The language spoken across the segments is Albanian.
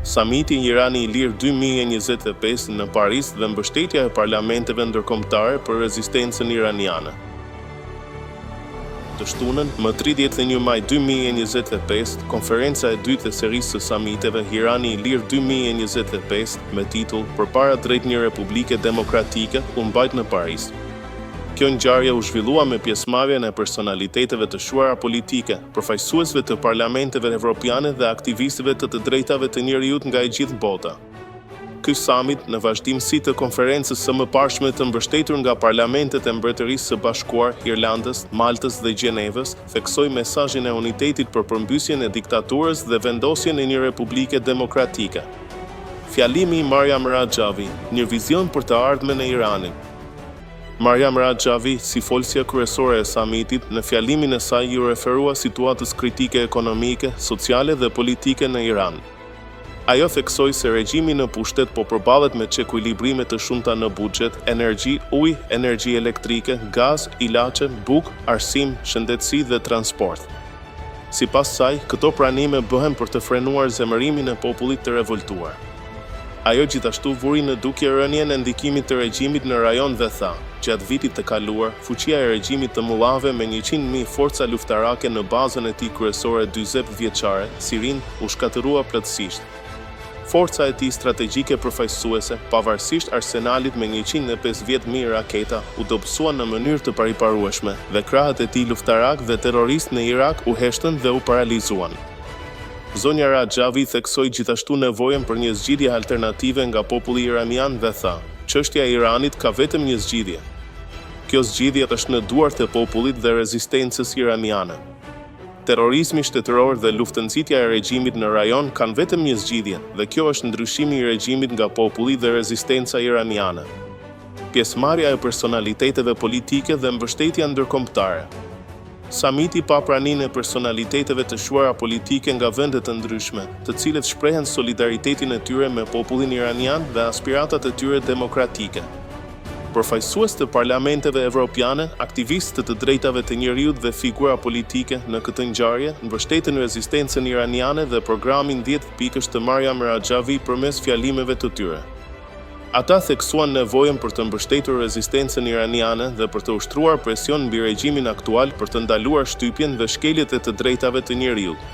Samiti Irani i Lirë 2025 në Paris dhe mbështetja e parlamenteve ndërkombëtare për rezistencën iraniane. Të shtunën, më 31 maj 2025, konferenca e dytë e serisë së samiteve Irani i Lirë 2025 me titull Përpara drejt një Republike Demokratike u mbajt në Paris. Kjo ngjarje u zhvillua me pjesëmarrjen e personaliteteve të shuara politike, përfaqësuesve të parlamenteve evropiane dhe aktivistëve të drejtave të njerëzit nga e gjithë bota. Ky summit, në vazhdimsi të konferencës së mëparshme të mbështetur nga parlamentet e Mbretërisë së Bashkuar, Irlandës, Maltës dhe Gjenevës, theksoi mesazhin e unitetit për përmbysjen e diktaturës dhe vendosjen e një republike demokratike. Fjalimi i Mariam Rajavi, një vizion për të ardhmen e Iranit. Mariam Rajavi, si folësja kryesore e samitit, në fjalimin e saj ju referua situatës kritike ekonomike, sociale dhe politike në Iran. Ajo theksoi se regjimi në pushtet po përballet me çekuilibrime të shumta në buxhet, energji, ujë, energji elektrike, gaz, ilaçe, bukë, arsim, shëndetësi dhe transport. Sipas saj, këto pranime bëhen për të frenuar zemërimin e popullit të revoltuar. Ajo gjithashtu vuri në dukje rënien e ndikimit të regjimit në rajon dhe tha, gjatë vitit të kaluar, fuqia e regjimit të mullave me 100.000 forca luftarake në bazën e tij kryesore 40 vjeçare, Sirin, u shkatërrua plotësisht. Forca e tij strategjike përfaqësuese, pavarësisht arsenalit me 150.000 raketa, u dobësua në mënyrë të pariparueshme dhe krahët e tij luftarak dhe terroristë në Irak u heshtën dhe u paralizuan. Zonja Rajavi theksoi gjithashtu nevojën për një zgjidhje alternative nga populli iranian dhe tha, çështja e Iranit ka vetëm një zgjidhje. Kjo zgjidhje është në duart e popullit dhe rezistencës iraniane. Terrorizmi shtetëror dhe luftënxitja e regjimit në rajon kanë vetëm një zgjidhje, dhe kjo është ndryshimi i regjimit nga populli dhe rezistenca iraniane. Pjesëmarrja e personaliteteve politike dhe mbështetja ndërkombëtare. Samiti pa praninë e personaliteteve të shuara politike nga vende të ndryshme, të cilët shprehen solidaritetin e tyre me popullin iranian dhe aspiratat e tyre demokratike. Përfaqësues të parlamenteve evropiane, aktivistë të drejtave të njerëzit dhe figura politike në këtë ngjarje mbështetën rezistencën iraniane dhe programin 10 pikësh të Mariam Rajavi përmes fjalimeve të tyre. Ata theksuan nevojën për të mbështetur rezistencën iraniane dhe për të ushtruar presion mbi regjimin aktual për të ndaluar shtypjen dhe shkeljet e të drejtave të njerëzit.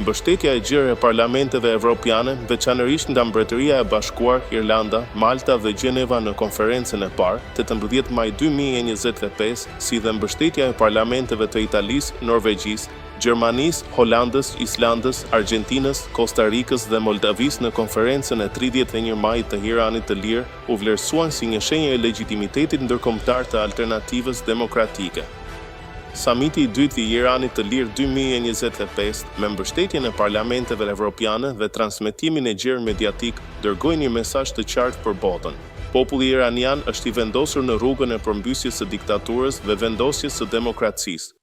Mbështetja e gjerë e parlamenteve evropiane, veçanërisht nga Mbretëria e Bashkuar, Irlanda, Malta dhe Gjeneva në konferencën e parë, 18 maj 2025, si dhe mbështetja e parlamenteve të Italisë, Norvegjisë, Gjermanisë, Holandës, Islandës, Argjentinës, Kostarikës dhe Moldavisë në konferencën e 31 majit të Iranit të Lirë u vlerësuan si një shenjë e legjitimitetit ndërkombëtar të alternativës demokratike. Samiti i dytë i Iranit të Lirë 2025, me mbështetjen e parlamenteve evropiane dhe transmetimin e gjerë mediatik, dërgoi një mesazh të qartë për botën. Populli iranian është i vendosur në rrugën e përmbysjes së diktaturës dhe vendosjes së demokracisë.